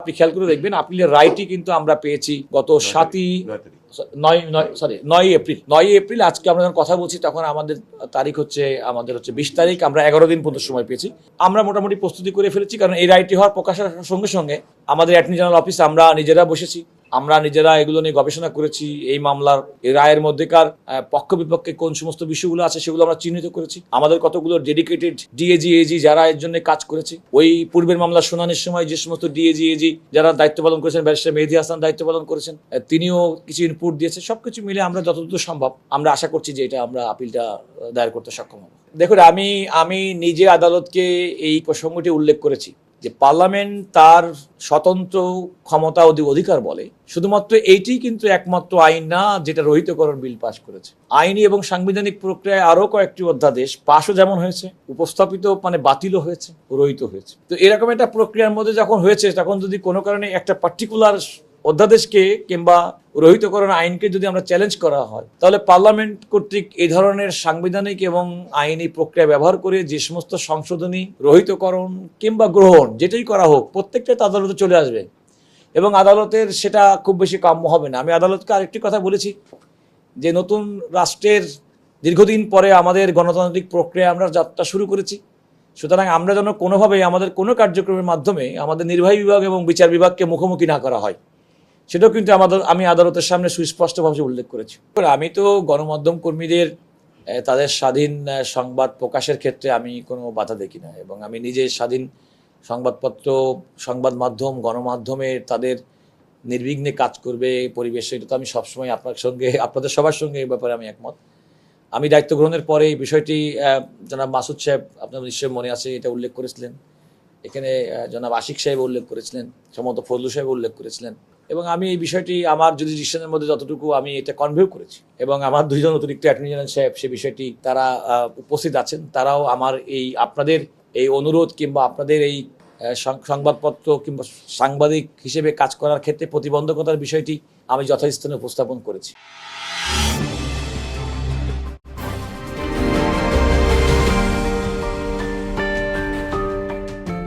আপনি খেয়াল করে দেখবেন আপিলের রায়টি কিন্তু আমরা পেয়েছি গত 9 এপ্রিল। আজকে আমরা যখন কথা বলছি তখন আমাদের তারিখ হচ্ছে 20 তারিখ। আমরা 11 দিন পর্যন্ত সময় পেয়েছি। আমরা মোটামুটি প্রস্তুতি করে ফেলেছি, কারণ এই রায়টি হওয়ার প্রকাশের সঙ্গে সঙ্গে আমাদের অ্যাটর্নি জেনারেল অফিস আমরা নিজেরা বসেছি, আমরা নিজেরা এগুলো নিয়ে গবেষণা করেছি। এই মামলার এই রায়ের মধ্যেকার পক্ষ বিপক্ষে কোন সমস্ত বিষয়গুলো আছে সেগুলো আমরা চিহ্নিত করেছি। আমাদের কতগুলো ডেডিকেটেড ডিএজি এজি যারা এর জন্য কাজ করেছে, ওই পূর্বের মামলার শুনানির সময় যে সমস্ত ডিএজি এজি যারা দায়িত্ব পালন করেছেন, ব্যারিস্টার মেহেদী হাসান দায়িত্ব পালন করেছেন, তিনিও কিছু ইনপুট দিয়েছে। সবকিছু মিলে আমরা যতদূর সম্ভব আমরা আশা করছি যে এটা আমরা আপিলটা দায়ের করতে সক্ষম হব। দেখুন, আমি নিজে আদালতকে এই প্রসঙ্গটি উল্লেখ করেছি যে পার্লামেন্ট তার স্বতন্ত্র ক্ষমতা অধিকার বলে শুধুমাত্র এইটি কিন্তু একমাত্র আইন না যেটা রহিতকরণ বিল পাশ করেছে। আইনি এবং সাংবিধানিক প্রক্রিয়ায় আরো কয়েকটি অধ্যাদেশ পাশও যেমন হয়েছে, উপস্থাপিত বাতিলও হয়েছে, রহিত হয়েছে। তো এরকম একটা প্রক্রিয়ার মধ্যে যখন হয়েছে, তখন যদি কোনো কারণে একটা পার্টিকুলার অধ্যাদেশকে কিংবা রহিতকরণ আইনকে যদি আমরা চ্যালেঞ্জ করা হয়, তাহলে পার্লামেন্ট কর্তৃক এই ধরনের সাংবিধানিক এবং আইনি প্রক্রিয়া ব্যবহার করে যে সমস্ত সংশোধনী, রহিতকরণ কিংবা গ্রহণ যেটাই করা হোক, প্রত্যেকটাই আদালতে চলে আসবে এবং আদালতের সেটা খুব বেশি কাম্য হবে না। আমি আদালতকে আরেকটি কথা বলেছি যে নতুন রাষ্ট্রের দীর্ঘদিন পরে আমাদের গণতান্ত্রিক প্রক্রিয়া আমরা যাত্রা শুরু করেছি, সুতরাং আমরা যেন কোনোভাবেই আমাদের কোনো কার্যক্রমের মাধ্যমে আমাদের নির্বাহী বিভাগ এবং বিচার বিভাগকে মুখোমুখি না করা হয়, সেটাও কিন্তু আমি আদালতের সামনে সুস্পষ্টভাবে উল্লেখ করেছি। আমি তো গণমাধ্যম কর্মীদের তাদের স্বাধীন সংবাদ প্রকাশের ক্ষেত্রে আমি কোনো বাধা দেখি না, এবং আমি নিজে স্বাধীন সংবাদপত্র, সংবাদ মাধ্যম, গণমাধ্যমে তাদের নির্বিঘ্নে কাজ করবে পরিবেশে, এটা তো আমি সবসময় আপনাদের সবার সঙ্গে এই ব্যাপারে আমি একমত। আমি দায়িত্ব গ্রহণের পরে এই বিষয়টি জনাব মাসুদ সাহেব, আপনার নিশ্চয়ই মনে আছে, এটা উল্লেখ করেছিলেন। এখানে জনাব আশিক সাহেব উল্লেখ করেছিলেন, সম্ভবত ফজলু সাহেব উল্লেখ করেছিলেন, এবং আমি এই বিষয়টি আমার জুরিসডিকশনের মধ্যে যতটুকু আমি এটা কনভেও করেছি, এবং আমার দুইজন অতিরিক্ত অ্যাটর্নি জেনারেল সাহেব সে বিষয়টি তারা উপস্থিত আছেন, তারাও আমার এই আপনাদের এই অনুরোধ কিংবা আপনাদের এই সংবাদপত্র কিংবা সাংবাদিক হিসেবে কাজ করার ক্ষেত্রে প্রতিবন্ধকতার বিষয়টি আমি যথাস্থানে উপস্থাপন করেছি।